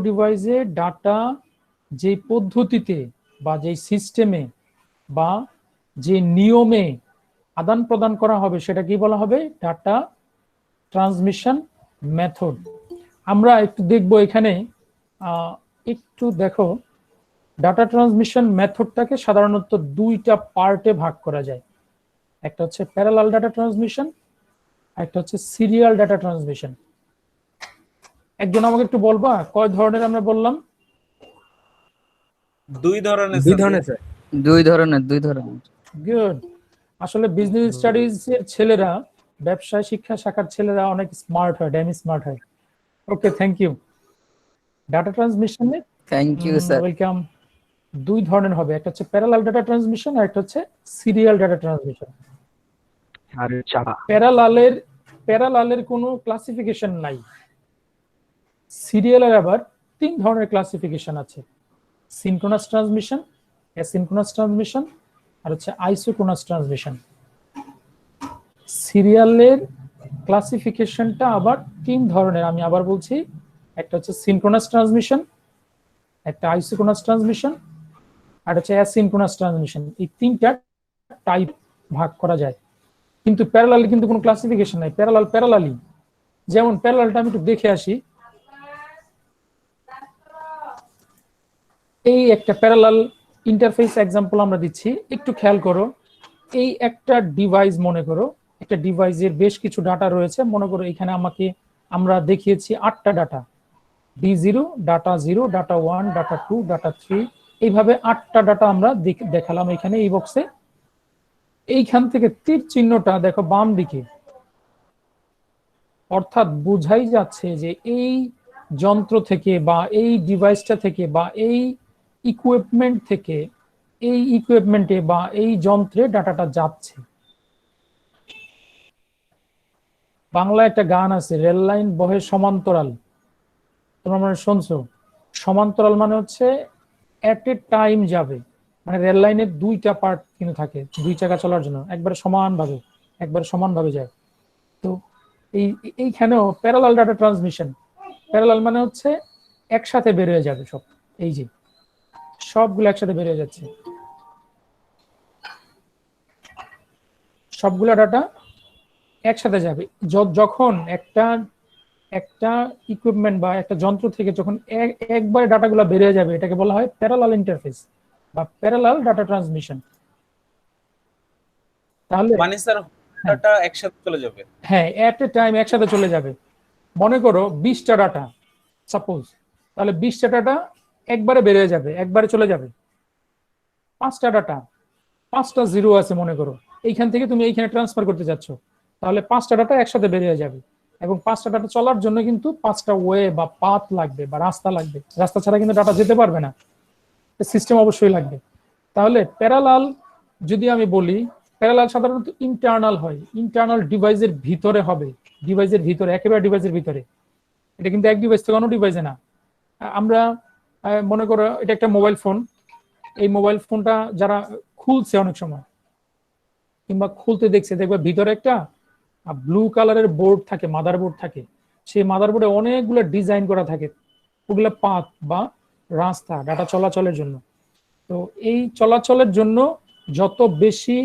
ডিভাইসে ডাটা যে পদ্ধতিতে বা যে সিস্টেমে বা যে নিয়মে আদান প্রদান করা হবে সেটা কি বলা হবে? Data transmission method. আমরা একটু দেখব এখানে, একটু দেখো, ডাটা ট্রান্সমিশন মেথডটাকে সাধারণত দুইটা পার্টে ভাগ করা যায়। একটা হচ্ছে প্যারালাল ডাটা ট্রান্সমিশন, একটা হচ্ছে সিরিয়াল ডাটা ট্রান্সমিশন। একজন আমাকে একটু বলবা কয় ধরনের আমরা বললাম? দুই ধরনের স্যার। দুই ধরনের গুড। আসলে বিজনেস স্টাডিজ এর ছেলেরা, ব্যবসায় শিক্ষা শাখার ছেলেরা অনেক স্মার্ট হয়, ড্যামি স্মার্ট হয়। Okay, thank you. ডাটা ট্রান্সমিশনে থ্যাংক ইউ স্যার। ওয়েলকাম। দুই ধরনের হবে, একটা হচ্ছে প্যারালাল ডাটা ট্রান্সমিশন আর একটা হচ্ছে সিরিয়াল ডাটা ট্রান্সমিশন। প্যারালালের কোনো ক্লাসিফিকেশন নাই। সিরিয়ালের আবার তিন ধরনের ক্লাসিফিকেশন আছে: সিনক্রোনাস ট্রান্সমিশন, অ্যাসিনক্রোনাস ট্রান্সমিশন আর হচ্ছে আইসোক্রোনাস ট্রান্সমিশন। সিরিয়ালের ক্লাসিফিকেশনটা আবার তিন ধরনের, আমি আবার বলছি। একটা হচ্ছে সিনক্রোনাস ট্রান্সমিশন, একটা আইসোক্রোনাস ট্রান্সমিশন আর হচ্ছে অ্যাসিনক্রোনাস ট্রান্সমিশন। এই তিনটা টাইপ ভাগ করা যায়, কিন্তু প্যারালালে কিন্তু কোনো ক্লাসিফিকেশন নাই। প্যারালালি, যেমন প্যারালালটা আমি একটু দেখে আসি। এই একটা প্যারালাল ইন্টারফেস এক্সাম্পল আমরা দিচ্ছি, একটু খেয়াল করো। এই একটা ডিভাইস মনে করো, একটা ডিভাইসের বেশ কিছু ডাটা রয়েছে। মনে করো এখানে আমরা দেখিয়েছি 8টা data, D0, data 0, data 1, data 2, data 3, এইভাবে 8টা ডাটা আমরা দেখালাম এখানে এই বক্সে। এইখান থেকে তীর চিহ্নটা দেখো বাম দিকে, অর্থাৎ বোঝাই যাচ্ছে যে এই যন্ত্র থেকে বা এই ডিভাইসটা থেকে বা এই ইকুইপমেন্ট থেকে এই ইকুইপমেন্টে বা এই যন্ত্রে ডাটাটা যাচ্ছে। বাংলা একটা গান আছে, রেল লাইন বহে সমান্তরাল, তোমরা মানে শুনছো? সমান্তরাল মানে হচ্ছে এট এ টাইম যাবে, মানে রেল লাইনের দুইটা পার্ট কিন্তু থাকে দুই চাকা চলার জন্য, একবারে সমানভাবে যায়। তো এইখানেও প্যারালাল ডাটা ট্রান্সমিশন, প্যারালাল মানে হচ্ছে একসাথে বের হয়ে যাবে সব, এই যে সবগুলো একসাথে বের হয়ে যাচ্ছে, সবগুলো ডাটা একসাথে যাবে। যখন একটা ইকুইপমেন্ট বা একটা যন্ত্র থেকে যখন একবারে ডাটাগুলো বের হয়ে যাবে, এটাকে বলা হয় প্যারালাল ইন্টারফেস বা প্যারালাল ডাটা ট্রান্সমিশন। তাহলে মানে স্যার ডাটা একসাথে চলে যাবে? হ্যাঁ, এট এ টাইম একসাথে চলে যাবে। মনে করো 20টা ডাটা সাপোজ, তাহলে 20টা ডাটা একবারে বের হয়ে যাবে, একবারে চলে যাবে। 5টা ডাটা, 5টা জিরো আছে মনে করো, এইখান থেকে তুমি এইখানে ট্রান্সফার করতে যাচ্ছ, তাহলে 5টা ডাটা একসাথে বের হয়ে যাবে। এবং 5টা ডাটা চলার জন্য কিন্তু 5টা ওয়ে বা পাথ লাগবে বা রাস্তা লাগবে, রাস্তা ছাড়া কিন্তু ডাটা যেতে পারবে না, সিস্টেম অবশ্যই লাগবে। তাহলে প্যারালাল যদি আমি বলি, প্যারালাল সাধারণত ইন্টারনাল হয়, ইন্টারনাল ডিভাইসের ভিতরে হবে, ডিভাইসের ভিতরে, একেবারে ডিভাইসের ভিতরে। এটা কিন্তু এক ডিভাইস থেকে অন্য ডিভাইসে না। আমরা মনে করো এটা একটা মোবাইল ফোন, এই মোবাইল ফোনটা যারা খুলছে অনেক সময় কিংবা খুলতে দেখছে, দেখবে ভিতরে একটা ব্লু কালারের বোর্ড থাকে, মাদার বোর্ড থাকে। সেই মাদার বোর্ডে অনেকগুলো ডিজাইন করা থাকে, ওগুলো পাথ বা রাস্তা ডাটা চলাচলের জন্য। তো এই চলাচলের জন্য যত বেশি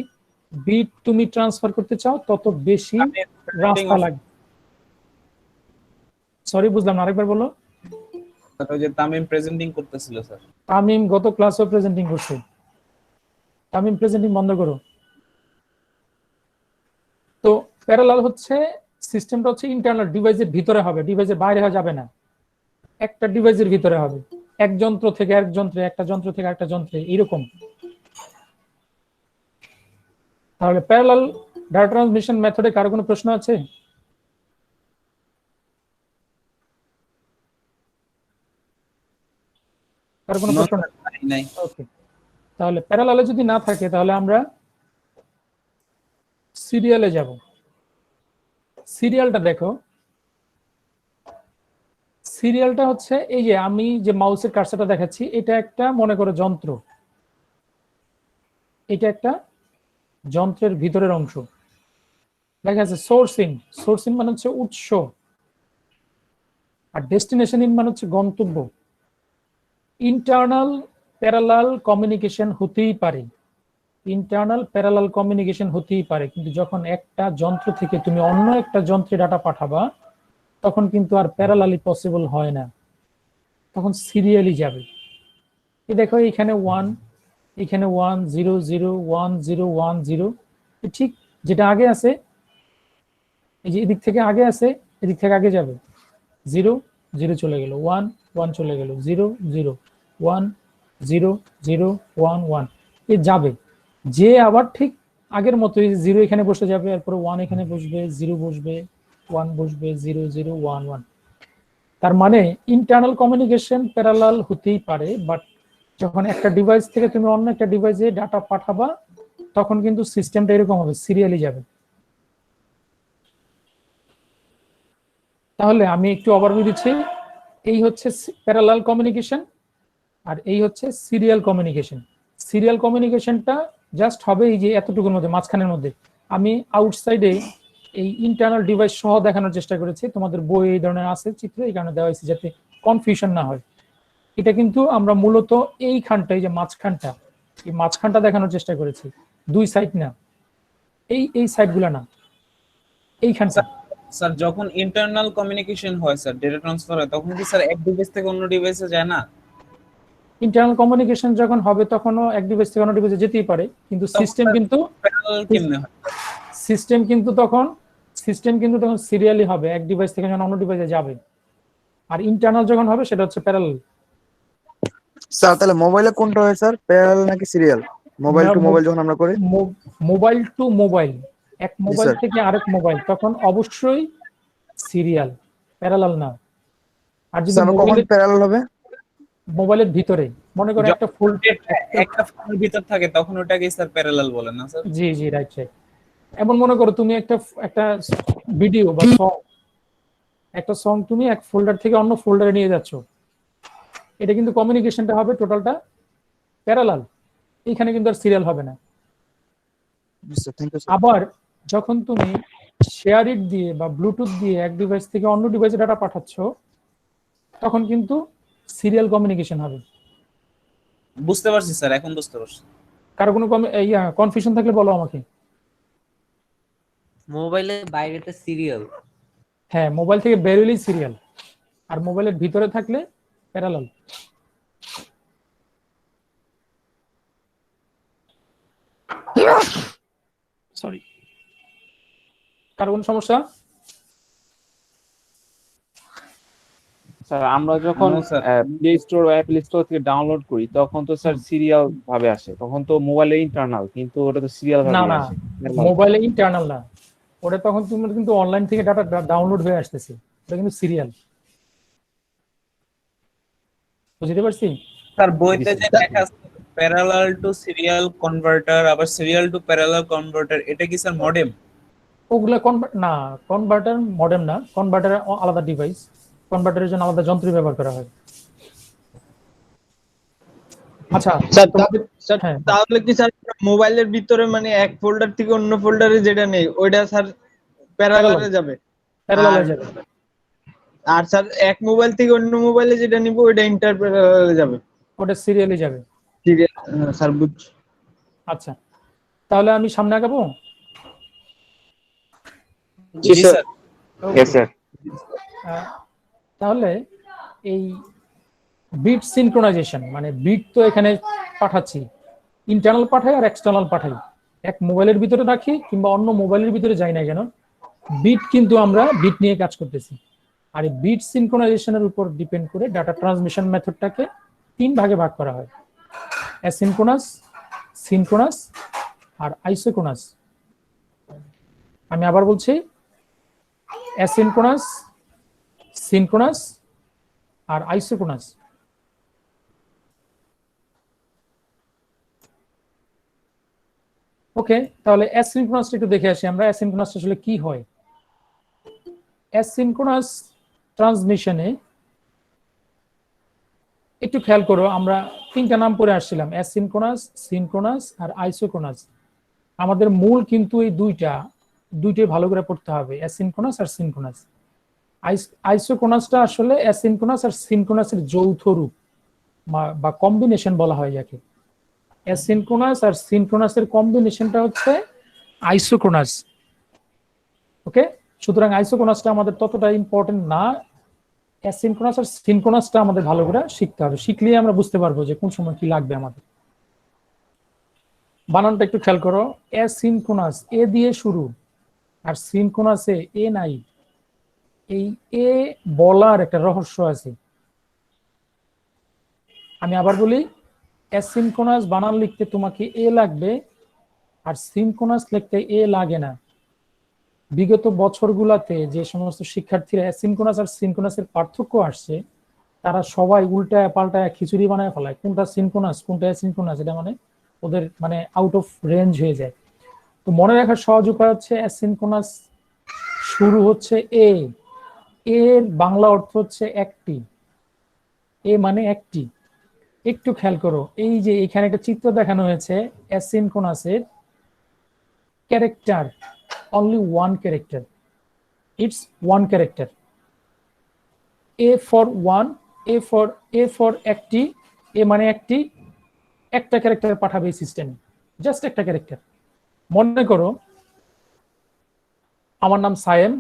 বিট তুমি ট্রান্সফার করতে চাও তত বেশি রাস্তা লাগবে। সরি, বুঝলাম না, আরেকবার বলো। ওই যে তামিম প্রেজেন্টিং করতেছিল স্যার। তামিম গত ক্লাসে প্রেজেন্টিং করছে, তামিম প্রেজেন্টিং বন্ধ করো। তো প্যারালাল হচ্ছে সিস্টেমটা হচ্ছে ইন্টারনাল, ডিভাইসের ভিতরে হবে, ডিভাইসের বাইরে হওয়া যাবে না, একটা ডিভাইসের ভিতরে হবে, এক যন্ত্র থেকে এক যন্ত্রে, একটা যন্ত্র থেকে একটা যন্ত্রে, এরকম। তাহলে প্যারালাল ডাটা ট্রান্সমিশন মেথডে কারো কোনো প্রশ্ন আছে? কারো কোনো প্রশ্ন নাই? ওকে, তাহলে প্যারালালে যদি না থাকে তাহলে আমরা সিরিয়ালে যাব। সিরিয়ালটা দেখো, সিরিয়ালটা হচ্ছে এই যে আমি যে মাউসের কার্সারটা দেখাচ্ছি, এটা একটা মনে করো যন্ত্র, এটা একটা যন্ত্রের ভিতরের অংশ, দেখা যাচ্ছে সোর্সিং। সোর্সিং মানে হচ্ছে উৎস, আর ডেস্টিনেশন ইন মানে হচ্ছে গন্তব্য। ইন্টারনাল প্যারালাল কমিউনিকেশন হতেই পারে, ইন্টারনাল প্যারালাল কমিউনিকেশন হতেই পারে, কিন্তু যখন একটা যন্ত্র থেকে তুমি অন্য একটা যন্ত্রে ডাটা পাঠাবা তখন কিন্তু আর প্যারালালি পসিবল হয় না, তখন সিরিয়ালি যাবে। এই দেখো এখানে 1, এখানে 1 0 0 1 0 1 0, ঠিক যেটা আগে আছে, এই যে এদিক থেকে আগে আছে এদিক থেকে আগে যাবে, 0 0 চলে গেল, 1 1 চলে গেল, 0 0 1 0 0 1 1, এ যাবে যে আবার ঠিক আগের মতোই 0 এখানে বসে যাবে, এরপর 1 এখানে বসবে, 0 বসবে, 1 বসবে, 0 0 1 1। তার মানে ইন্টারনাল কমিউনিকেশন প্যারালাল হতেই পারে, বাট যখন একটা ডিভাইস থেকে তুমি অন্য একটা ডিভাইসে ডাটা পাঠাবা তখন কিন্তু সিস্টেমটা এরকম হবে, সিরিয়ালি যাবে। তাহলে আমি একটু ওভারভিউ দিচ্ছি, এই হচ্ছে প্যারালাল কমিউনিকেশন আর এই হচ্ছে সিরিয়াল কমিউনিকেশন। সিরিয়াল কমিউনিকেশনটা জাস্ট হবে এই যে এতটুকুর মধ্যে, মাঝখানের মধ্যে। আমি আউটসাইডে এই ইন্টারনাল ডিভাইস সহ দেখানোর চেষ্টা করেছি, তোমাদের বই এই ধরনের আছে চিত্র, এই কারণে দেওয়া হয়েছে যাতে কনফিউশন না হয়। এটা কিন্তু আমরা মূলত এইখানটা, এই যে মাঝখানটা, এই মাঝখানটা দেখানোর চেষ্টা করেছি, দুই সাইড না, এই সাইডগুলো না, এইখানটা। স্যার যখন ইন্টারনাল কমিউনিকেশন হয় স্যার, ডেটা ট্রান্সফার হয়, তখন কি স্যার এক ডিভাইস থেকে অন্য ডিভাইসে যায় না? ইন্টারনাল কমিউনিকেশন যখন হবে তখনও এক ডিভাইস থেকে অন্য ডিভাইসে যেতেই পারে, কিন্তু সিস্টেম কিন্তু প্যারালাল কেমনে হয়? সিস্টেম কিন্তু তখন সিরিয়ালি হবে, এক ডিভাইস থেকে যখন অন্য ডিভাইসে যাবে। আর ইন্টারনাল যখন হবে সেটা হচ্ছে প্যারালাল। স্যার তাহলে মোবাইলে কোনটা হয় স্যার, প্যারালাল নাকি সিরিয়াল? মোবাইল টু মোবাইল যখন আমরা করি, মোবাইল টু মোবাইল, এক মোবাইল স্যার। থেকে আরেক মোবাইল, তখন অবশ্যই সিরিয়াল, প্যারালাল না। আর যদি স্যার কখন প্যারালাল হবে? মোবাইলের ভিতরে, মনে করো একটা ফুল, একটা ফোনের ভিতর থাকে তখন ওটাকে স্যার প্যারালাল বলে না স্যার? জি জি রাইট রাইট। এমন মনে করো তুমি একটা ভিডিও বা সং তুমি এক ফোল্ডার থেকে অন্য ফোল্ডারে নিয়ে যাচ্ছ, এটা কিন্তু কমিউনিকেশনটা হবে টোটালটা প্যারালাল, এখানে কিন্তু আর সিরিয়াল হবে না। Thank you. আবার যখন তুমি শেয়ার ইট দিয়ে বা ব্লুটুথ দিয়ে এক ডিভাইস থেকে অন্য ডিভাইসে ডাটা পাঠাচ্ছ তখন কিন্তু সিরিয়াল কমিউনিকেশন হবে। বুঝতে পারছি স্যার, এখন বুঝতে পারছি। কারো কোনো কনফিউশন থাকলে বলো আমাকে। মোবাইলের বাইরেটা সিরিয়াল। হ্যাঁ, মোবাইল থেকে বেরোলেই সিরিয়াল, আর মোবাইলের ভিতরে থাকলে প্যারালাল। সরি, কারো কোনো সমস্যা? স্যার আমরা যখন প্লে স্টোর বা অ্যাপল স্টোর থেকে ডাউনলোড করি তখন তো স্যার সিরিয়াল ভাবে আসে, তখন তো মোবাইলে ইন্টারনাল, কিন্তু ওটা তো সিরিয়াল না ভাবে না, আসে। মোবাইলে ইন্টারনাল না, ওটা তখন তুমি কিন্তু অনলাইন থেকে ডাটা ডাউনলোড হয়ে আসতেছে, ওটা কিন্তু সিরিয়াল। বুঝতে পারছি? স্যার বইতে যে লেখা আছে প্যারালাল টু সিরিয়াল কনভার্টার, আবার সিরিয়াল টু প্যারালাল কনভার্টার, এটা কি স্যার মডেম? ওগুলা না, কনভার্টার মডেম না, কনভার্টার আলাদা ডিভাইস, কনভার্টারের জন্য আলাদা যন্ত্র ব্যবহার করা হয়। আচ্ছা স্যার হ্যাঁ, তাহলে কি স্যার মোবাইলের ভিতরে মানে এক ফোল্ডার থেকে অন্য ফোল্ডারে যেটা নেই ওইটা স্যার প্যারালালে যাবে, প্যারালালে যাবে। আর স্যার এক মোবাইল থেকে অন্য মোবাইলে যেটা নিব ওইটা ইন্টার প্যারালালে যাবে, ওটা সিরিয়ালি যাবে। ঠিক আছে স্যার বুঝছি। আচ্ছা, তাহলে আমি সামনে আগাবো। জি স্যার। Yes sir. তাহলে এই বিট সিনক্রোনাইজেশন মানে বিট তো এখানে পাঠাচ্ছি, ইন্টারনাল পাঠাই আর এক্সটার্নাল পাঠাই, এক মোবাইলের ভিতরে রাখি কিংবা অন্য মোবাইলের ভিতরে যাই না কেন, বিট কিন্তু আমরা বিট নিয়ে কাজ করতেছি। আর এই বিট সিনক্রোনাইজেশনের উপর ডিপেন্ড করে ডাটা ট্রান্সমিশন মেথডটাকে 3 ভাগে ভাগ করা হয়: অ্যাসিনক্রোনাস, সিনক্রোনাস আর আইসোক্রোনাস। আমি আবার বলছি, অ্যাসিনক্রোনাস, সিনক্রোনাস আর আইসোক্রোনাস। ওকে, তাহলে অ্যাসিনক্রোনাসটা একটু দেখে আসি আমরা, অ্যাসিনক্রোনাস আসলে কি হয়। অ্যাসিনক্রোনাস ট্রান্সমিশনে একটু খেয়াল করো, আমরা 3টা নাম পড়ে আসছিলাম, অ্যাসিনক্রোনাস, সিনক্রোনাস আর আইসোক্রোনাস। আমাদের মূল কিন্তু এই দুইটাই ভালো করে পড়তে হবে, অ্যাসিনক্রোনাস আর সিনক্রোনাস। আইসোক্রোনাসটা আসলে অ্যাসিনক্রোনাস আর সিনক্রোনাসের যৌথ রূপ বা কম্বিনেশন বলা হয় যাকে। অ্যাসিনক্রোনাস আর সিনক্রোনাসের কম্বিনেশনটা হচ্ছে আইসোক্রোনাস। ওকে, সুতরাং আইসোক্রোনাসটা আমাদের ততটা ইম্পর্টেন্ট না, অ্যাসিনক্রোনাস আর সিনক্রোনাসটা আমাদের ভালো করে শিখতে হবে, শিখলেই আমরা বুঝতে পারবো যে কোন সময় কি লাগবে আমাদের। বানানটা একটু খেয়াল করো, অ্যাসিনক্রোনাস এ দিয়ে শুরু, আর সিনক্রোনাসে এ নাই। এই এ বলার একটা রহস্য আছে। আমি আবার বলি, অ্যাসিনক্রোনাস বানান লিখতে তোমাকে এ লাগবে, আর সিনক্রোনাস লিখতে এ লাগে না। বিগত বছরগুলোতে যে সমস্ত শিক্ষার্থীরা অ্যাসিনক্রোনাস আর সিনক্রোনাসের পার্থক্য আসছে, তারা সবাই উল্টায় পাল্টায় খিচুড়ি বানায় ফেলায়, কোনটা সিনক্রোনাস কোনটা অ্যাসিনক্রোনাস, এটা মানে ওদের মানে আউট অফ রেঞ্জ হয়ে যায়। তো মনে রাখার সহজ উপায় হচ্ছে অ্যাসিনক্রোনাস শুরু হচ্ছে এ, এর বাংলা অর্থ হচ্ছে একটি, এ মানে একটি। একটু খেয়াল করো, এই যে এখানে একটা চিত্র দেখানো হয়েছে অ্যাসিনক্রোনাসের, character only one character, it's one character. A for one, A for একটি, এ মানে একটি, একটা ক্যারেক্টার পাঠাবে এই সিস্টেমে, জাস্ট একটা ক্যারেক্টার। মনে করো আমার নাম সায়েম,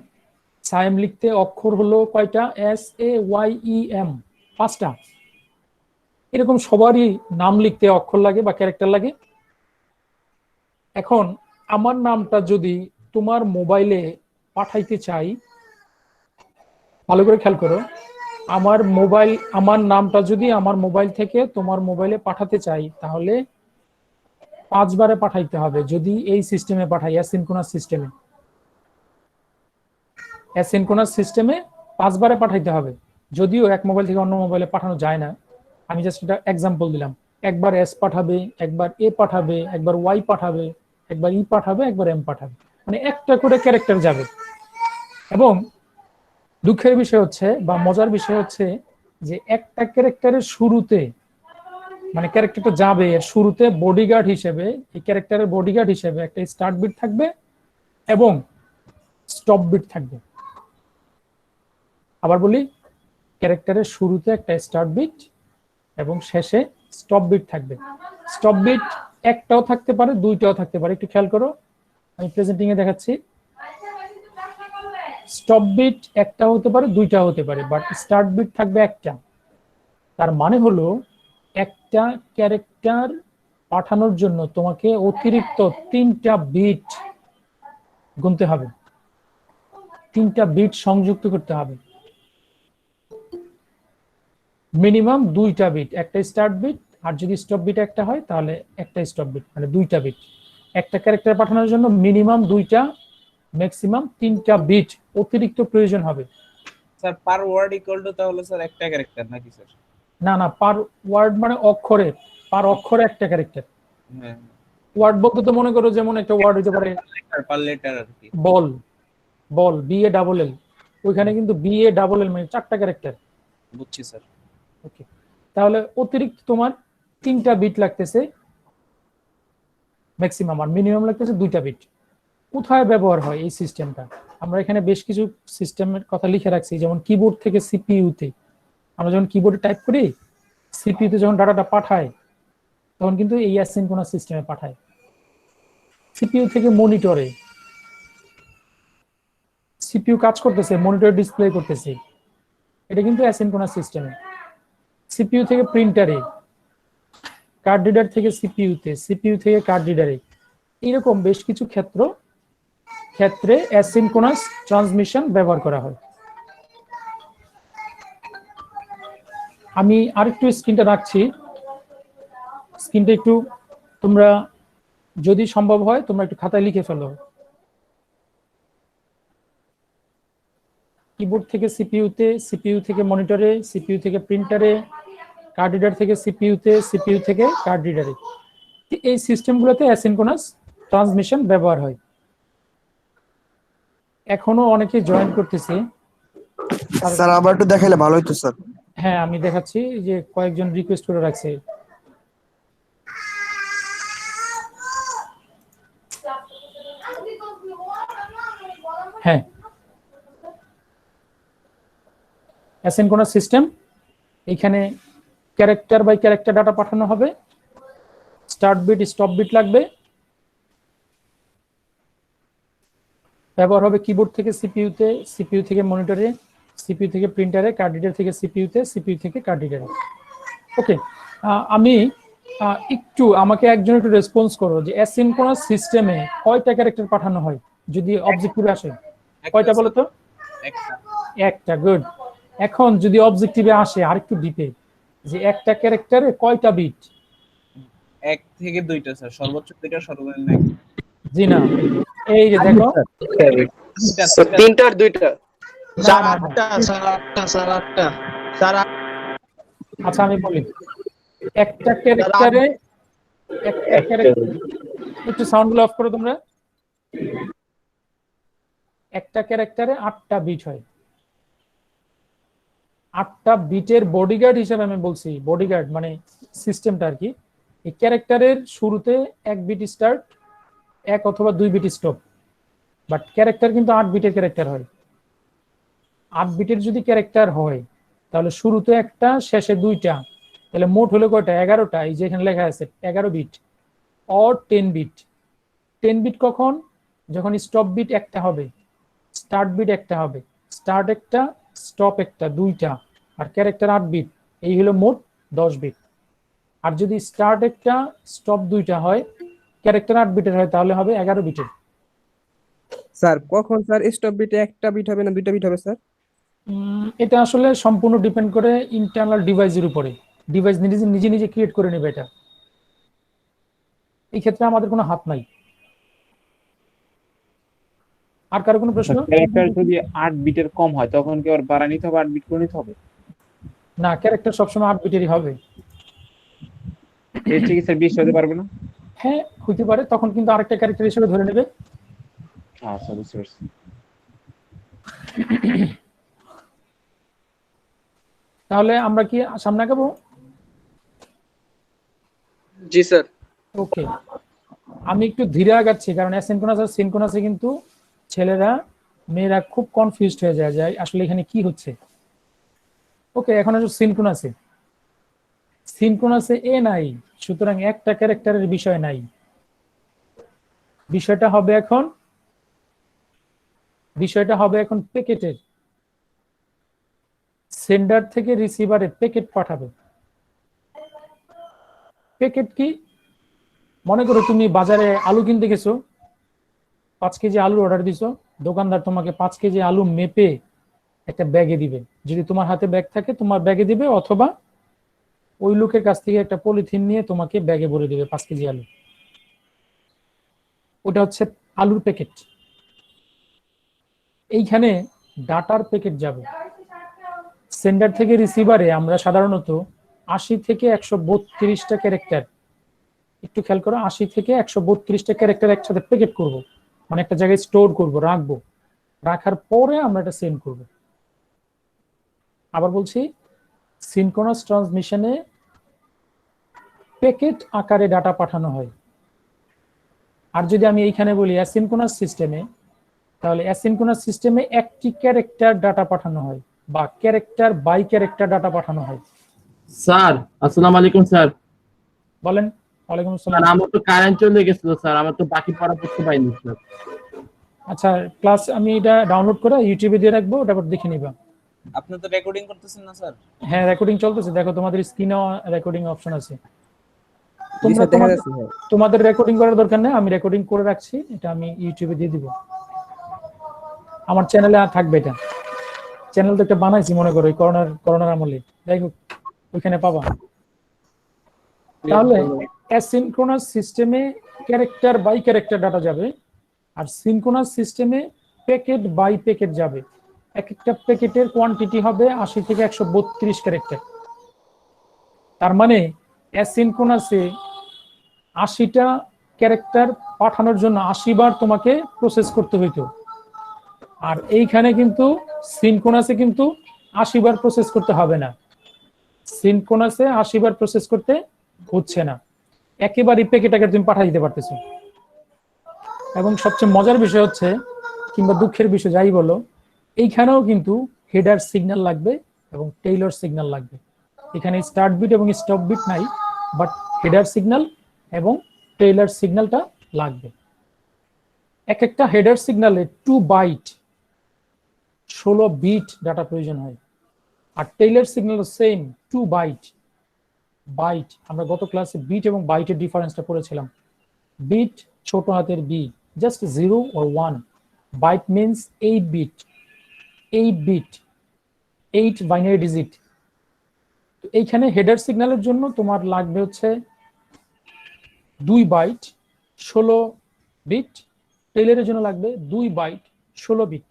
সায়েম লিখতে অক্ষর হলো কয়টা, SAYEM, 5টা। এরকম সবারই নাম লিখতে অক্ষর লাগে বা ক্যারেক্টার লাগে। এখন আমার নামটা যদি তোমার মোবাইলে পাঠাইতে চাই, ভালো করে খেয়াল করো, আমার নামটা যদি আমার মোবাইল থেকে তোমার মোবাইলে পাঠাতে চাই, তাহলে 5 বারে পাঠাইতে হবে। যদি এই সিস্টেমে পাঠাই, অ্যাসিনক্রোনাস সিস্টেমে, অ্যাসিনক্রোনাস সিস্টেমে 5 বারে পাঠাইতে হবে। যদিও এক মোবাইল থেকে অন্য মোবাইলে পাঠানো যায় না, আমি জাস্ট এটা এক্সাম্পল দিলাম। একবার এস পাঠাবে, একবার এ পাঠাবে, একবার ওয়াই পাঠাবে, একবার ই পাঠাবে, একবার এম পাঠাবে, মানে একটা করে ক্যারেক্টার যাবে। এবং দুঃখের বিষয় হচ্ছে বা মজার বিষয় হচ্ছে যে একটা ক্যারেক্টারের শুরুতে, মানে ক্যারেক্টারটা যাবে এর শুরুতে বডিগার্ড হিসেবে, এই ক্যারেক্টারের বডিগার্ড হিসেবে একটা স্টার্ট বিট থাকবে এবং স্টপ বিট থাকবে। আবার বলি, ক্যারেক্টারের শুরুতে একটা স্টার্ট বিট এবং শেষে স্টপ বিট থাকবে। স্টপ বিট একটাও থাকতে পারে, দুইটাও থাকতে পারে। একটু খেয়াল করো, আমি প্রেজেন্টিং এ দেখাচ্ছি। স্টপ বিট একটা হতে পারে, দুইটা হতে পারে, বাট স্টার্ট বিট থাকবে একটা। তার মানে হলো একটা ক্যারেক্টার পাঠানোর জন্য তোমাকে অতিরিক্ত 3টা বিট গুনতে হবে, 3টা বিট সংযুক্ত করতে হবে। মিনিমাম 2টা বিট, একটা স্টার্ট বিট, আর যদি স্টপ বিট একটা হয় তাহলে একটা স্টপ বিট, মানে 2টা বিট। একটা ক্যারেক্টার পাঠানোর জন্য মিনিমাম 2টা, ম্যাক্সিমাম 3টা বিট অতিরিক্ত প্রয়োজন হবে। Sir per word equal to তাহলে স্যার একটা ক্যারেক্টার নাকি স্যার? না না, পার ওয়ার্ড মানে অক্ষরে, পার অক্ষরে একটা ক্যারেক্টার। হ্যাঁ, ওয়ার্ড বলতে তো মনে করো যেমন একটা ওয়ার্ড হতে পারে পার লেটার আর কি। বল, বল BALL, ওইখানে কিন্তু BALL মানে 4টা ক্যারেক্টার। বুঝছি স্যার। ওকে, তাহলে অতিরিক্ত তোমার 3টা বিট লাগতেছে ম্যাক্সিমাম, আর মিনিমাম লাগতেছে 2টা বিট। কোথায় ব্যবহার হয় এই সিস্টেমটা? আমরা এখানে বেশ কিছু সিস্টেমের কথা লিখে রাখছি, যেমন কিবোর্ড থেকে সিপিইউতে। আমরা যখন কিবোর্ডে টাইপ করি, সিপিইউতে যখন ডাটাটা পাঠায়, তখন কিন্তু এই অ্যাসিনক্রোনাস সিস্টেমে পাঠায়। সিপিইউ থেকে মনিটরে, সিপিইউ কাজ করতেছে, মনিটর ডিসপ্লে করতেছে, এটা কিন্তু অ্যাসিনক্রোনাস সিস্টেমে। সিপিইউ থেকে প্রিন্টারে, কার্ড রিডার থেকে সিপিইউতে, সিপিইউ থেকে কার্ড রিডারে, এরকম বেশ কিছু ক্ষেত্রে অ্যাসিনক্রোনাস ট্রান্সমিশন ব্যবহার করা হয়। আমি আরেকটু স্ক্রিনটা রাখছি, স্ক্রিনটা একটু তোমরা যদি সম্ভব হয় তোমরা একটু খাতায় লিখে ফেলো। কিবোর্ড থেকে সিপিইউতে, সিপিইউ থেকে মনিটরে, সিপিইউ থেকে প্রিন্টারে, কার্ড রিডার থেকে সিপিইউতে, সিপিইউ থেকে কার্ড রিডারে, এই সিস্টেমগুলোতে অ্যাসিনক্রোনাস ট্রান্সমিশন ব্যবহার হয়। এখনো অনেকে জয়েন করতেছে। স্যার আবার একটু দেখাইলে ভালো হতো স্যার। হ্যাঁ, আমি দেখাচ্ছি, যে কয়েকজন রিকোয়েস্ট করে রাখছে। হ্যাঁ, অ্যাসিনক্রোনাস সিস্টেম, এখানে ক্যারেক্টার বাই ক্যারেক্টার ডাটা পাঠানো হবে, স্টার্ট বিট স্টপ বিট লাগবে, ব্যবহার হবে কিবোর্ড থেকে সিপিইউতে, সিপিইউ থেকে মনিটরে, সিপিইউ থেকে প্রিন্টারে, কার্ড রিডার থেকে সিপিইউতে, সিপিইউ থেকে কার্ড রিডারে। ওকে, আমি একটু আমাকে একজন একটু রেসপন্স করো যে অ্যাসিনক্রোনাস সিস্টেমে কয়টা ক্যারেক্টার পাঠানো হয় যদি অবজেক্টিভে আসে? কয়টা বলো তো? একটা। গুড। এখন যদি অবজেক্টিভে আসে আরেকটু ডিপে, যে একটা ক্যারেক্টারে কয়টা বিট? 1 থেকে 2টা স্যার, সর্বোচ্চ 2টা, সর্বনিম্ন 1। জি না, এই যে দেখো, তিনটার দুইটা। না, না, না। আচ্ছা আমি বলি, একটা ক্যারেক্টারে একটু সাউন্ড গুলো অফ করো তোমরা। একটা ক্যারেক্টারে 8টা বিট হয়। 8টা বিটের বডিগার্ড হিসেবে আমি বলছি, বডিগার্ড মানে সিস্টেমটা আর কি। এই ক্যারেক্টারের শুরুতে 1 বিট স্টার্ট, 1 অথবা 2 বিট স্টপ, বাট ক্যারেক্টার কিন্তু 8 বিটের ক্যারেক্টার হয়। 8 বিটের যদি ক্যারেক্টার হয় তাহলে শুরুতে একটা, শেষে 2টা, তাহলে মোট হলো কয়টা? 11টা। এই যে এখানে লেখা আছে 11 বিট অর 10 বিট। 10 বিট কখন? যখন স্টপ বিট একটা হবে, স্টার্ট বিট একটা হবে, স্টার্ট একটা, স্টপ একটা, 2টা, আর ক্যারেক্টার 8 বিট, এই হলো মোট 10 বিট। আর যদি স্টার্ট একটা, স্টপ 2টা হয়, ক্যারেক্টার 8 বিটের হয়, তাহলে হবে 11 বিটের। স্যার কখন স্যার স্টপ বিটে একটা বিট হবে না দুইটা বিট হবে স্যার? এটা আসলে সম্পূর্ণ ডিপেন্ড করে ইন্টারনাল ডিভাইসের উপরে। ডিভাইস নিজে নিজে নিজে ক্রিয়েট করে নেবে এটা, এই ক্ষেত্রে আমাদের কোনো হাত নাই। আর কারো কোনো প্রশ্ন? ক্যারেক্টার যদি 8 বিটের কম হয় তখন কি আবার বাড়া নিতে হবে, 8 বিট করে নিতে হবে? না, ক্যারেক্টার সবসময় 8 বিটেরই হবে। এর থেকে স্যার 20 হতে পারবে না? হ্যাঁ হইতে পারে, তখন কিন্তু আরেকটা ক্যারেক্টার হিসেবে ধরে নেবে। আচ্ছা, বুঝতে পারছি। তাহলে আমরা কি সামনে আগাবো? জি স্যার। ওকে, আমি একটু ধীরে আগাচ্ছি কারণ অ্যাসিনক্রোনাস আর সিনক্রোনাসে কিন্তু ছেলেরা মেয়েরা খুব কনফিউজড হয়ে যায় আসলে এখানে কি হচ্ছে। ওকে, এখন আসলে সিনক্রোনাসে। সিনক্রোনাসে এ নাই, সুতরাং একটা ক্যারেক্টারের বিষয় নাই। বিষয়টা হবে এখন প্যাকেটের। সেন্ডার থেকে রিসিভারে প্যাকেট পাঠাবে। প্যাকেট কি? মনে করো তুমি বাজারে আলু কিনতে গেছো, 5 কেজি আলুর অর্ডার দিছো, দোকানদার তোমাকে 5 কেজি আলু মেপে একটা ব্যাগে দিবে। যদি তোমার হাতে ব্যাগ থাকে তোমার ব্যাগে দিবে, অথবা ওই লোকের কাছ থেকে একটা পলিথিন নিয়ে তোমাকে ব্যাগে ভরে দিবে 5 কেজি আলু। ওটা হচ্ছে আলুর প্যাকেট। এইখানে ডাটার প্যাকেট যাবে। সেন্ডার থেকে রিসিভারে আমরা সাধারণত 80 থেকে 132টা ক্যারেক্টার, একটু খেয়াল করো, 80 থেকে 132টা ক্যারেক্টার একসাথে প্যাকেট করব, মানে একটা জায়গায় স্টোর করব, রাখবো। রাখার পরে আমরা এটা সেন্ড করব। আবার বলছি, সিনক্রোনাস ট্রান্সমিশনে প্যাকেট আকারে ডাটা পাঠানো হয়। আর যদি আমি এইখানে বলি অ্যাসিনক্রোনাস সিস্টেমে, তাহলে অ্যাসিনক্রোনাস সিস্টেমে একটি ক্যারেক্টার ডাটা পাঠানো হয় বা ক্যারেক্টার বাই ক্যারেক্টার ডাটা পাঠানো হয়। স্যার আসসালামু আলাইকুম স্যার। বলেন। ওয়ালাইকুম স্যার আসসালাম। আমার তো কারেন্ট চলে গেছিল স্যার, আমার তো বাকি পড়া পড়তে পাইনি স্যার। আচ্ছা, ক্লাস আমি এটা ডাউনলোড করে ইউটিউবে দিয়ে রাখবো, ওটা পর দেখে নিবা। আপনি তো রেকর্ডিং করতেছেন না স্যার? হ্যাঁ, রেকর্ডিং চলতেছে, দেখো তোমাদের স্ক্রিনেও রেকর্ডিং অপশন আছে। জি স্যার, দেখা যাচ্ছে স্যার। তোমাদের রেকর্ডিং করার দরকার নেই, আমি রেকর্ডিং করে রাখছি, এটা আমি ইউটিউবে দিয়ে দিব। আমার চ্যানেলে থাকবে এটা। চ্যানেল তো একটা বানাইছি মনে করো করোনার আমলে, যাই হোক ওইখানে পাবা। তাহলে অ্যাসিনক্রোনাস সিস্টেমে ক্যারেক্টার বাই ক্যারেক্টার ডাটা যাবে, আর সিনক্রোনাস সিস্টেমে প্যাকেট বাই প্যাকেট যাবে। এক একটা প্যাকেটের কোয়ান্টিটি হবে 80 থেকে 132 ক্যারেক্টার। তার মানে অ্যাসিনক্রোনাসে 80টা ক্যারেক্টার পাঠানোর জন্য 80 বার তোমাকে প্রসেস করতে হইতো, আর এইখানে কিন্তু সিনক্রোনাসে কিন্তু 80 বার প্রসেস করতে হবে না। সিনক্রোনাসে 80 বার প্রসেস করতে হচ্ছে না, একেবারেই প্যাকেট আকারে তুমি পাঠিয়ে দিতে পারতেছো। এবং সবচেয়ে মজার বিষয় হচ্ছে, কিংবা দুঃখের বিষয় যাই বলো, এইখানেও কিন্তু হেডার সিগন্যাল লাগবে এবং টেইলর সিগন্যাল লাগবে। এখানে স্টার্ট বিট এবং স্টপ বিট নাই, বাট হেডার সিগন্যাল এবং টেইলর সিগন্যালটা লাগবে। এক একটা হেডার সিগন্যালে 2 বাইট 16 বিট ডাটা প্রয়োজন হয়, আর টেইলর সিগন্যাল সেম 2 বাইট। আমরা গত ক্লাসে বিট এবং বাইটের ডিফারেন্সটা পড়েছিলাম। বিট ছোট হাতের B, just 0 or 1, byte means 8 bit, 8 binary digit. তো এইখানে হেডার সিগন্যালের জন্য তোমার লাগবে হচ্ছে 2 বাইট 16 বিট, টেইলরের জন্য লাগবে 2 বাইট 16 বিট।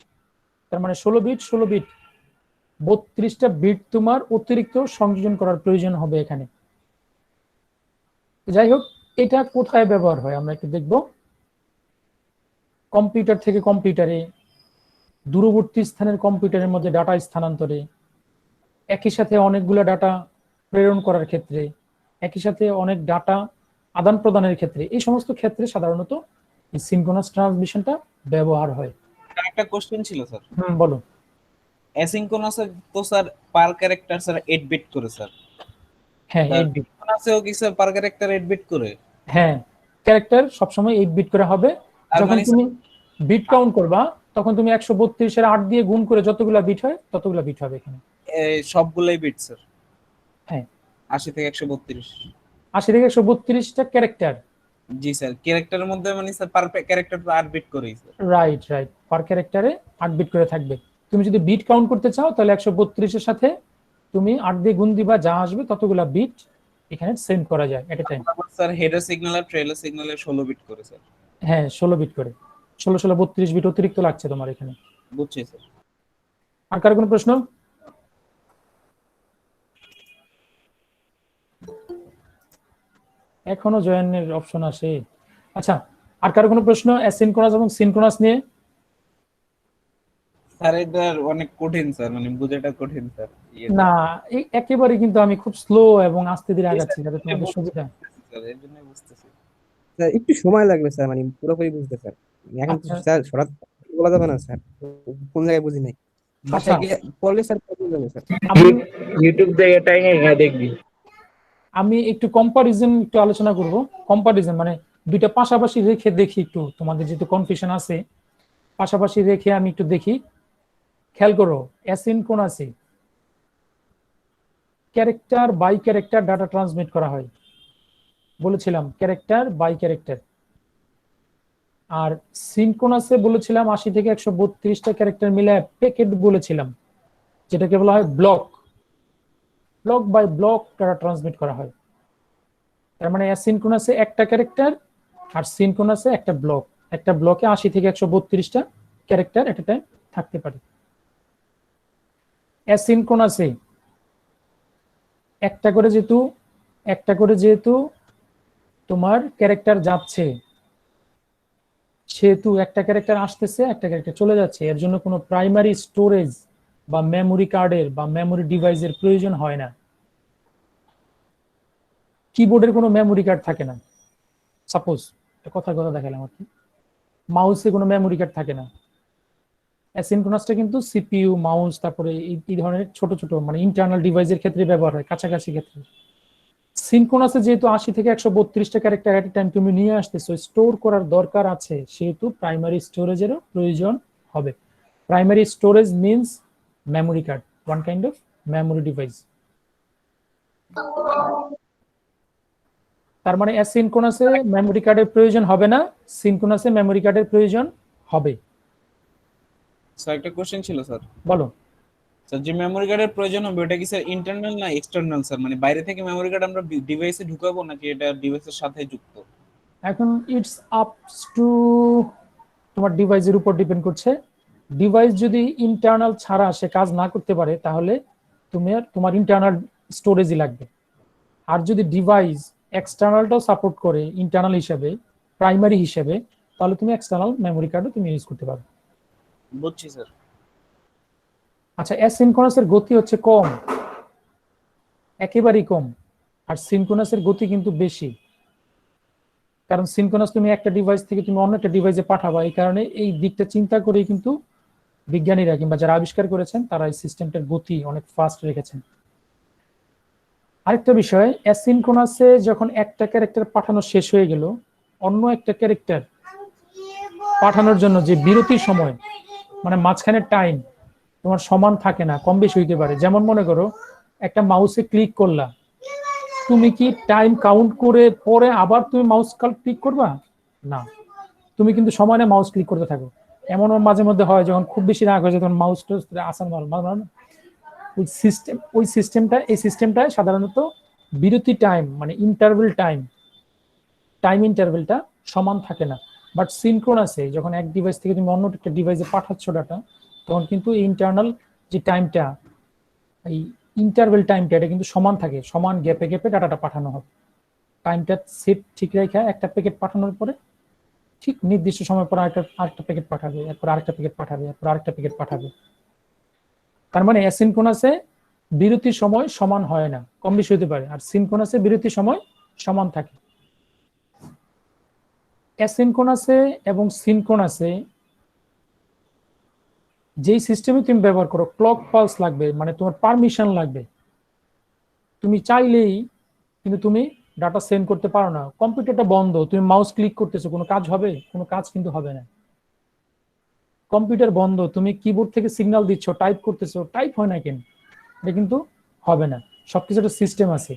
তার মানে 16 বিট 32টা বিট তোমার অতিরিক্ত সংযোজন করার প্রয়োজন হবে এখানে। যাই হোক, এটা কোথায় ব্যবহার হয় আমরা একটু দেখব। কম্পিউটার থেকে কম্পিউটারে, দূরবর্তী স্থানের কম্পিউটারের মধ্যে ডাটা স্থানান্তরে, একই সাথে অনেকগুলো ডাটা প্রেরণ করার ক্ষেত্রে, একই সাথে অনেক ডাটা আদান প্রদানের ক্ষেত্রে, এই সমস্ত ক্ষেত্রে সাধারণত এই সিনক্রোনাস ট্রান্সমিশনটা ব্যবহার হয়। একটা কোশ্চেন ছিল স্যার, বলো। অ্যাসিনক্রোনাসে তো স্যার পার ক্যারেক্টার স্যার 8 বিট করে স্যার। হ্যাঁ 8 বিট। সিনক্রোনাসেও কি স্যার পার ক্যারেক্টার 8 বিট করে? হ্যাঁ, ক্যারেক্টার সবসময় 8 বিট করে হবে। তার যখন মানে তুমি বিট কাউন্ট করবা তখন তুমি 132 এর 8 দিয়ে গুণ করে যতগুলা বিট হয় ততগুলা বিট হবে এখানে। সবগুলাই বিট স্যার? হ্যাঁ, 80 থেকে 132। 80 থেকে 132টা ক্যারেক্টার। জি স্যার, ক্যারেক্টারের মধ্যে মানে স্যার পার ক্যারেক্টার তো 8 বিট করেই স্যার। রাইট, পার ক্যারেক্টারে 8 বিট করে থাকবে। তুমি যদি বিট কাউন্ট করতে চাও তাহলে 132 এর সাথে তুমি 8 দিয়ে গুণ দিবা, যা আসবে ততগুলা বিট এখানে সেন্ড করা যায় at a time. Sir header signal আর ট্রেইলার সিগন্যালে 16 বিট করে স্যার। হ্যাঁ 16 বিট করে, 16 32 বিট অতিরিক্ত লাগছে তোমার এখানে। বুঝছি স্যার। আর কার কোনো প্রশ্ন? এখনো জয়েনের অপশন আসে। আচ্ছা, আর কার কোনো প্রশ্ন অ্যাসিনক্রোনাস এবং সিনক্রোনাস নিয়ে? স্যার এটা অনেক কঠিন স্যার, মানে বুঝাটা কঠিন স্যার। না, এই একেবারে কিন্তু আমি খুব স্লো এবং আস্তে ধীরে আগাচ্ছি যাতে তোমাদের সুবিধা। স্যার এর জন্যই বুঝতেছি। স্যার একটু সময় লাগবে স্যার, মানে পুরোপুরি বুঝতে স্যার। এখন তো আচ্ছা। স্যার সরাত বলা যাবে না স্যার, কোন জায়গায় বুঝি নাই। আচ্ছা। বাসায় গিয়ে পড়লে স্যার বুঝে যাবে স্যার। ইউটিউব জায়গাটাই দেখবি। আমি একটু কম্পারিজন একটু আলোচনা করব। কম্পারিজন মানে দুইটা পাশাপাশি রেখে দেখি একটু, তোমাদের যেহেতু কনফিউশন আছে, পাশাপাশি রেখে আমি একটু দেখি। খেয়াল করো, অ্যাসিনক্রোনাসে character by character data transmit করা হয়, বলেছিলাম ক্যারেক্টার বাই ক্যারেক্টার। আর সিনক্রোনাসে বলেছিলাম 80 থেকে 132টা ক্যারেক্টার মিলে প্যাকেট বলেছিলাম, যেটাকে বলা হয় block by block data transmit করা হয়। তার মানে অ্যাসিনক্রোনাসে একটা ক্যারেক্টার আর সিনক্রোনাসে একটা ব্লক। একটা ব্লকে 80 থেকে 132টা ক্যারেক্টার এট এ টাইম থাকতে পারে। অ্যাসিনক্রোনাসে একটা করে যেহেতু তোমার ক্যারেক্টার যাচ্ছে, সেহেতু একটা ক্যারেক্টার আসতেছে একটা ক্যারেক্টার চলে যাচ্ছে, এর জন্য কোনো প্রাইমারি স্টোরেজ বা মেমোরি কার্ডের বা মেমোরি ডিভাইসের প্রয়োজন হয় না। কিবোর্ডের কোনো মেমোরি কার্ড থাকে না, সাপোজ কথা দেখালাম আর কি। মাউসে কোনো মেমোরি কার্ড থাকে না। অ্যাসিনক্রোনাসটা কিন্তু সিপিইউ, মাউস, তারপরে এই ধরনের ছোট ছোট মানে ইন্টারনাল ডিভাইসের ক্ষেত্রে ব্যবহার হয়, কাছাকাছি ক্ষেত্রে। সিনক্রোনাসে যেহেতু 80 থেকে 132টা ক্যারেক্টার এট এ টাইম তুমি নিয়ে আসতেছো, স্টোর করার দরকার আছে, সেহেতু প্রাইমারি স্টোরেজেরও প্রয়োজন হবে। Primary storage means memory card, one kind of memory device. তার মানে অ্যাসিনক্রোনাসে মেমোরি কার্ডের প্রয়োজন হবে না, সিনক্রোনাসে মেমোরি কার্ডের প্রয়োজন হবে। স্যার একটা কোশ্চেন ছিল স্যার। বলো। স্যার যে মেমোরি কার্ডের প্রয়োজন হবে ওটা কি স্যার ইন্টারনাল না এক্সটার্নাল স্যার? মানে বাইরে থেকে মেমোরি কার্ড আমরা ডিভাইসে ঢুকাবো নাকি এটা ডিভাইসের সাথে যুক্ত? এখন ইটস আপস টু তোমার ডিভাইসের উপর ডিপেন্ড করছে। ডিভাইস যদি ইন্টারনাল ছাড়া সে কাজ না করতে পারে তাহলে তোমার ইন্টারনাল স্টোরেজই লাগবে। আর যদি ডিভাইস এক্সটার্নালটাও সাপোর্ট করে ইন্টারনাল হিসেবে, প্রাইমারি হিসেবে, তাহলে তুমি এক্সটার্নাল মেমোরি কার্ডও তুমি ইউজ করতে পারো। বুঝছি স্যার। আচ্ছা, অ্যাসিনক্রোনাসের গতি হচ্ছে কম, একেবারেই কম, আর সিনক্রোনাসের গতি কিন্তু বেশি। কারণ সিনক্রোনাস তুমি একটা ডিভাইস থেকে তুমি অন্য একটা ডিভাইসে পাঠাবা, এই কারণে এই দিকটা চিন্তা করেই কিন্তু বিজ্ঞানীরা কিংবা যারা আবিষ্কার করেছেন তারা এই সিস্টেমটার গতি অনেক ফাস্ট রেখেছেন। আরেকটা বিষয়, অ্যাসিনক্রোনাসে যখন একটা ক্যারেক্টার পাঠানো শেষ হয়ে গেল, অন্য একটা ক্যারেক্টার পাঠানোর জন্য যে বিরতির সময়, মানে মাঝখানে টাইম তোমার সমান থাকে না, কম বেশি হইতে পারে। যেমন মনে করো একটা মাউসে ক্লিক করলা, তুমি কি টাইম কাউন্ট করে পরে আবার তুমি মাউস ক্লিক করবা? না, তুমি কিন্তু সমানে মাউস ক্লিক করতে থাকো। এমনও মাঝে মধ্যে হয় যখন খুব বেশি রাগ হয়ে যায় তখন মাউস আসান ওই সিস্টেমটায় সাধারণত বিরতি টাইম মানে টাইম ইন্টারভেলটা সমান থাকে না। বাট সিনক্রোনাসে যখন এক ডিভাইস থেকে তুমি অন্য একটা ডিভাইসে পাঠাচ্ছ ডাটা, তখন কিন্তু ইন্টারনাল যে টাইমটা, এই ইন্টারভেল টাইমটা এটা কিন্তু সমান থাকে, সমান গ্যাপে গ্যাপে ডাটাটা পাঠানো হবে। টাইমটা সেট ঠিক রেখে একটা প্যাকেট পাঠানোর পরে ঠিক নির্দিষ্ট সময় পর আরেকটা প্যাকেট পাঠাবে, এরপর আরেকটা প্যাকেট পাঠাবে, এরপর আরেকটা প্যাকেট পাঠাবে। তার মানে অ্যাসিনক্রোনাসে বিরতির সময় সমান হয় না, কম বেশি হতে পারে, আর সিনক্রোনাসে বিরতির সময় সমান থাকে। অ্যাসিনক্রোনাসে এবং সিনক্রোনাসে যেই সিস্টেমে তুমি ব্যবহার করো, ক্লক পালস লাগবে, মানে তোমার পারমিশন লাগবে। তুমি চাইলেই কিন্তু তুমি ডাটা সেন্ড করতে পারো না। কম্পিউটারটা বন্ধ, তুমি মাউস ক্লিক করতেছো, কোনো কাজ হবে? কোনো কাজ কিন্তু হবে না। কম্পিউটার বন্ধ, তুমি কিবোর্ড থেকে সিগন্যাল দিচ্ছ, টাইপ করতেছো, টাইপ হয় না কেন? এটা কিন্তু হবে না। সবকিছু একটা সিস্টেম আছে,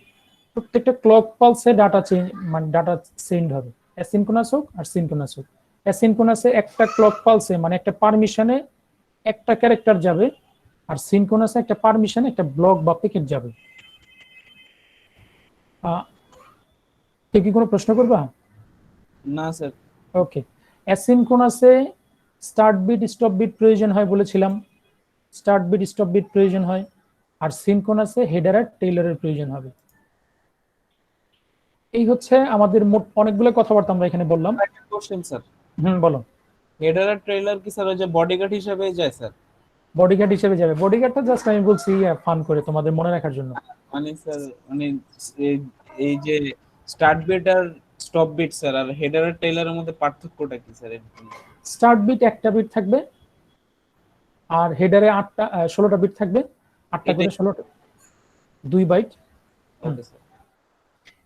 প্রত্যেকটা ক্লক পালসে ডাটা চেঞ্জ মানে ডাটা সেন্ড হবে, অ্যাসিনক্রোনাস হোক আর সিনক্রোনাস হোক। অ্যাসিনক্রোনাসে একটা ক্লক পালসে মানে একটা পারমিশনে একটা ক্যারেক্টার যাবে, আর সিনক্রোনাসে একটা পারমিশনে একটা ব্লক বা প্যাকেট যাবে। কেউ কি কোনো প্রশ্ন করবা? না স্যার। ওকে, অ্যাসিনক্রোনাসে স্টার্ট বিট স্টপ বিট প্রয়োজন হয় বলেছিলাম, স্টার্ট বিট স্টপ বিট প্রয়োজন হয়। আর সিনক্রোনাসে হেডার আর টেইলারের প্রয়োজন হবে। এই হচ্ছে আমাদের মোট অনেকগুলো কথাবার্তা আমরা এখানে বললাম। একটা কোশ্চেন স্যার, বলো। হেডার আর ট্রেলার কি স্যার ওই যে বডিগার্ড হিসেবে যায় স্যার? বডিগার্ড হিসেবে যাবে। বডিগার্ডটা জাস্ট আমি বলছি ফান করে তোমাদের মনে রাখার জন্য। মানে স্যার মানে এই যে স্টার্ট বিট আর স্টপ বিট স্যার, আর হেডার আর টেইলারের মধ্যে পার্থক্যটা কি স্যার? স্টার্ট বিট একটা বিট থাকবে, আর হেডারে 16টা বিট থাকবে, 8টা করে 16টা, 2 বাইট। Okay sir.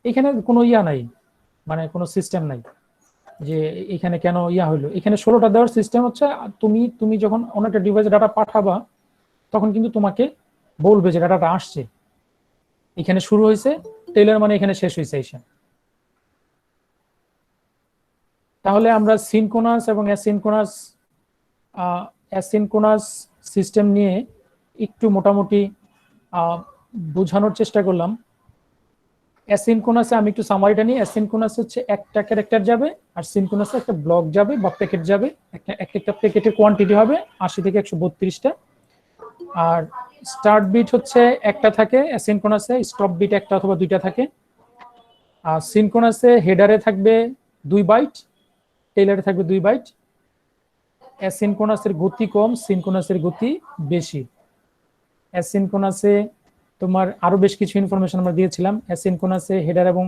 এখানে কোনো ইয়া নাই, মানে কোনো সিস্টেম নাই যে এখানে কেন ইয়া হইলো। এখানে 16টা দেওয়ার সিস্টেম হচ্ছে তুমি যখন অন্য একটা ডিভাইসে ডাটা পাঠাবা, তখন কিন্তু তোমাকে বলবে যে ডাটাটা আসছে, এখানে শুরু হয়েছে, টেইলার মানে এখানে শেষ হয়েছে এসে। তাহলে আমরা সিনক্রোনাস এবং অ্যাসিনক্রোনাস সিস্টেম নিয়ে একটু মোটামুটি বোঝানোর চেষ্টা করলাম। অ্যাসিনক্রোনাসে আমি একটু সামারিটা নিই। অ্যাসিনক্রোনাস হচ্ছে একটা ক্যারেক্টার যাবে, আর সিনক্রোনাসে একটা ব্লক যাবে বা প্যাকেট যাবে। একটা প্যাকেটের কোয়ান্টিটি হবে 80 থেকে 132টা। আর স্টার্ট বিট হচ্ছে একটা থাকে অ্যাসিনক্রোনাসে, স্টপ বিট একটা অথবা 2টা থাকে। আর সিনক্রোনাসে হেডারে থাকবে 2 বাইট, টেইলারে থাকবে 2 বাইট। অ্যাসিনক্রোনাসের গতি কম, সিনক্রোনাসের গতি বেশি। অ্যাসিনক্রোনাসে তোমার আরো বেশ কিছু ইনফরমেশন আমরা দিয়েছিলাম। অ্যাসিনক্রোনাসে হেডার এবং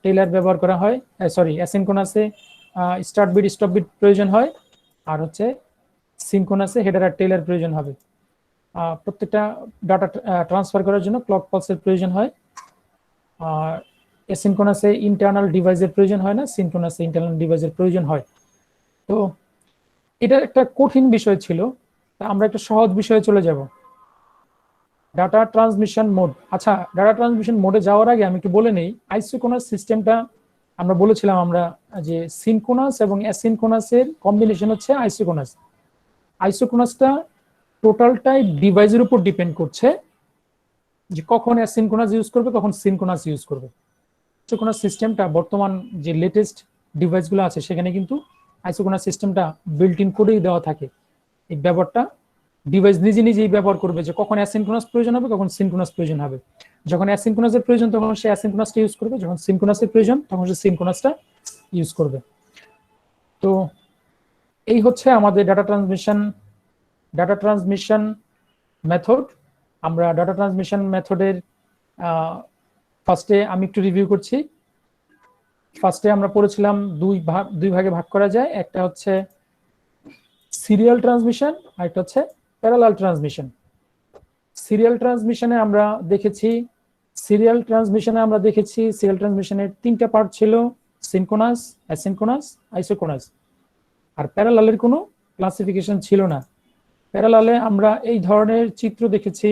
টেইলার ব্যবহার করা হয়, সরি অ্যাসিনক্রোনাসে স্টার্ট বিট স্টপ বিট প্রয়োজন হয়, আর হচ্ছে সিনক্রোনাসে হেডার আর টেইলার প্রয়োজন হবে। প্রত্যেকটা ডাটা ট্রান্সফার করার জন্য ক্লক পালসের প্রয়োজন হয়। আর অ্যাসিনক্রোনাসে ইন্টারনাল ডিভাইসের প্রয়োজন হয় না, সিনক্রোনাসে ইন্টারনাল ডিভাইসের প্রয়োজন হয়। তো এটা একটা কঠিন বিষয় ছিল, আমরা একটা সহজ বিষয়ে চলে যাব, ডাটা ট্রান্সমিশন মোড। আচ্ছা, ডাটা ট্রান্সমিশন মোডে যাওয়ার আগে আমি একটু বলে নেই, আইসোক্রোনাস সিস্টেমটা আমরা বলেছিলাম আমরা যে সিনক্রোনাস এবং অ্যাসিনক্রোনাসের কম্বিনেশন হচ্ছে আইসোক্রোনাস। আইসোক্রোনাসটা টোটালটাই ডিভাইসের উপর ডিপেন্ড করছে যে কখন অ্যাসিনক্রোনাস ইউজ করবে, কখন সিনক্রোনাস ইউজ করবে। আইসোক্রোনাস সিস্টেমটা বর্তমান যে লেটেস্ট ডিভাইসগুলো আছে সেখানে কিন্তু আইসোক্রোনাস সিস্টেমটা বিল্ট ইন করেই দেওয়া থাকে। এই ব্যাপারটা ডিভাইস নিজেই ব্যবহার করবে যে কখন অ্যাসিনক্রোনাস প্রয়োজন হবে, কখন সিনক্রোনাস প্রয়োজন হবে। যখন অ্যাসিনক্রোনাসের প্রয়োজন তখন সে অ্যাসিনক্রোনাসটা ইউজ করবে, যখন সিনক্রোনাসের প্রয়োজন তখন সে সিনক্রোনাসটা ইউজ করবে। তো এই হচ্ছে আমাদের ডাটা ট্রান্সমিশন মেথড। আমরা ডাটা ট্রান্সমিশন মেথডের ফার্স্টে আমি একটু রিভিউ করছি। ফার্স্টে আমরা পড়েছিলাম দুই ভাগে ভাগ করা যায়, একটা হচ্ছে সিরিয়াল ট্রান্সমিশন আর একটা হচ্ছে প্যারালাল ট্রান্সমিশন। সিরিয়াল ট্রান্সমিশনে আমরা দেখেছি সিরিয়াল ট্রান্সমিশনের 3টা পার্ট ছিল, সিনক্রোনাস, অ্যাসিনক্রোনাস, আইসোক্রোনাস। আর প্যারালালের কোনো ক্লাসিফিকেশন ছিল না। প্যারালালে আমরা এই ধরনের চিত্র দেখেছি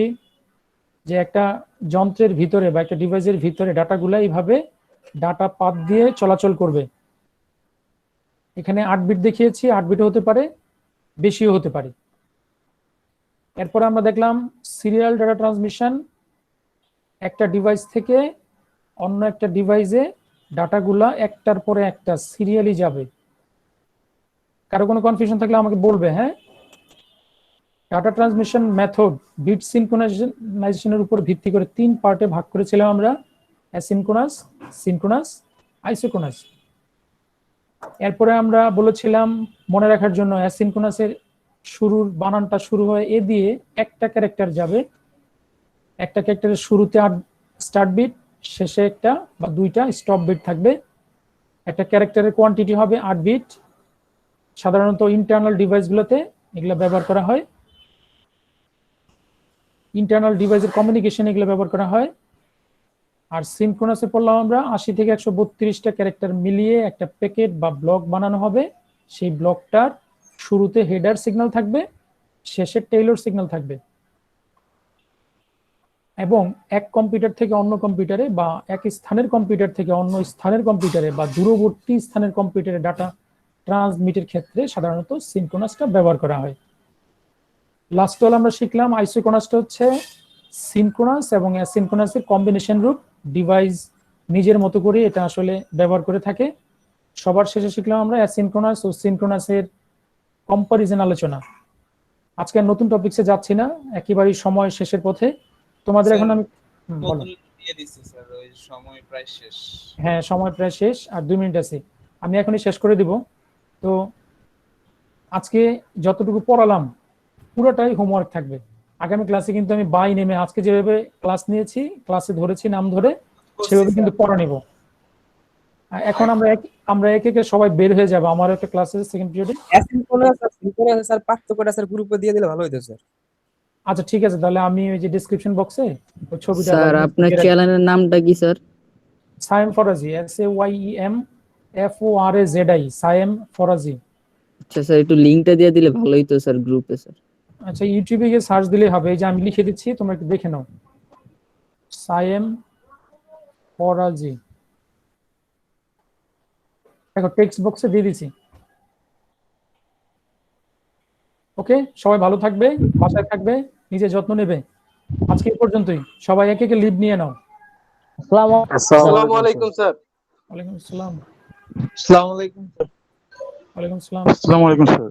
যে একটা যন্ত্রের ভিতরে বা একটা ডিভাইসের ভিতরে ডাটাগুলো এইভাবে ডাটা পাথ দিয়ে চলাচল করবে। এখানে 8 বিট দেখিয়েছি, 8 বিট হতে পারে, বেশিও হতে পারে। এরপর আমরা দেখলাম সিরিয়াল ডাটা ট্রান্সমিশন, একটা ডিভাইস থেকে অন্য একটা ডিভাইসে ডাটাগুলা একটার পরে একটা সিরিয়ালি যাবে। কারো কোনো কনফিউশন থাকলে আমাকে বলবে। হ্যাঁ, ডাটা ট্রান্সমিশন মেথড বিট সিনক্রোনাইজেশনের উপর ভিত্তি করে 3 পার্টে ভাগ করেছিলাম আমরা, অ্যাসিনক্রোনাস, সিনক্রোনাস, আইসোক্রোনাস। এরপরে আমরা বলেছিলাম মনে রাখার জন্য অ্যাসিনক্রোনাসের শুরুর বানানটা শুরু হয় এ দিয়ে, একটা ক্যারেক্টার যাবে, একটা ক্যারেক্টারের শুরুতে স্টার্ট বিট, শেষে একটা বা 2টা স্টপ বিট থাকবে। একটা ক্যারেক্টারের কোয়ান্টিটি হবে 8 বিট। সাধারণত ইন্টারনাল ডিভাইসগুলোতে এগুলো ব্যবহার করা হয়, ইন্টারনাল ডিভাইসের কমিউনিকেশন এগুলো ব্যবহার করা হয়। আর সিনক্রোনাসে পড়লাম আমরা 80 থেকে 132টা ক্যারেক্টার মিলিয়ে একটা প্যাকেট বা ব্লক বানানো হবে। সেই ব্লকটার শুরুতে হেডার সিগন্যাল থাকবে, শেষে টেইলর সিগন্যাল থাকবে। এবং এক কম্পিউটার থেকে অন্য কম্পিউটারে বা এক স্থানের কম্পিউটার থেকে অন্য স্থানের কম্পিউটারে বা দূরবর্তী স্থানের কম্পিউটারে ডাটা ট্রান্সমিটের ক্ষেত্রে সাধারণত সিনক্রোনাসটা ব্যবহার করা হয়। লাস্ট অল আমরা শিখলাম আইসোক্রোনাসটা হচ্ছে সিনক্রোনাস এবং অ্যাসিনক্রোনাসের কম্বিনেশন রূপ। ডিভাইস নিজের মতো করে এটা আসলে ব্যবহার করে থাকে। সবার শেষে শিখলাম আমরা অ্যাসিনক্রোনাস ও সিনক্রোনাসের কম্পারিজন আলোচনা। আজকে আর নতুন টপিকসে যাচ্ছি না, একেবারেই সময় শেষের পথে। তোমাদের এখন আমি বলো। দিয়ে দিচ্ছি স্যার, ওই সময় প্রায় শেষ। হ্যাঁ, সময় প্রায় শেষ, আর 2 মিনিট আছে, আমি এখনই শেষ করে দিব। তো আজকে যতটুকু পড়ালাম পুরোটাই হোমওয়ার্ক থাকবে। আগামী ক্লাসে কিন্তু আমি বাই নেমে আজকে যেভাবে ক্লাস নিয়েছি, ক্লাসে ধরেছি নাম ধরে, সেভাবে কিন্তু পড়া নেব। এখন আমরা এক একে সবাই বের হয়ে যাব। আমার একটা ক্লাসের সেকেন্ড পিরিয়ডে। অ্যাসিনক্রোনাস আর সিনক্রোনাস স্যার পার্থক্যটা স্যার গ্রুপে দিয়ে দিলে ভালো হতো স্যার। আচ্ছা ঠিক আছে, তাহলে আমি ওই যে ডেসক্রিপশন বক্সে ওই ছবিটা স্যার আপনার চ্যানেলের নামটা কি স্যার? সায়েম ফরাজি, SAYEMFORAZI, সায়েম ফরাজি। আচ্ছা স্যার, একটু লিংকটা দিয়ে দিলে ভালো হতো স্যার গ্রুপে স্যার। আচ্ছা, ইউটিউবে গিয়ে সার্চ দিলেই হবে, এই যে আমি লিখে দিচ্ছি, তোমরা একটু দেখে নাও, সায়েম ফরাজি। দেখো টেক্সট বক্সে দিয়ে দিছি। ওকে, সবাই ভালো থাকবে, বাসায় থাকবে, নিজের যত্ন নেবে। আজকে এই পর্যন্তই, সবাই এক একে লিভ নিয়ে নাও। আসসালামু আলাইকুম স্যার। ওয়ালাইকুম আসসালাম। আসসালামু আলাইকুম স্যার। ওয়ালাইকুম আসসালাম। আসসালামু আলাইকুম স্যার।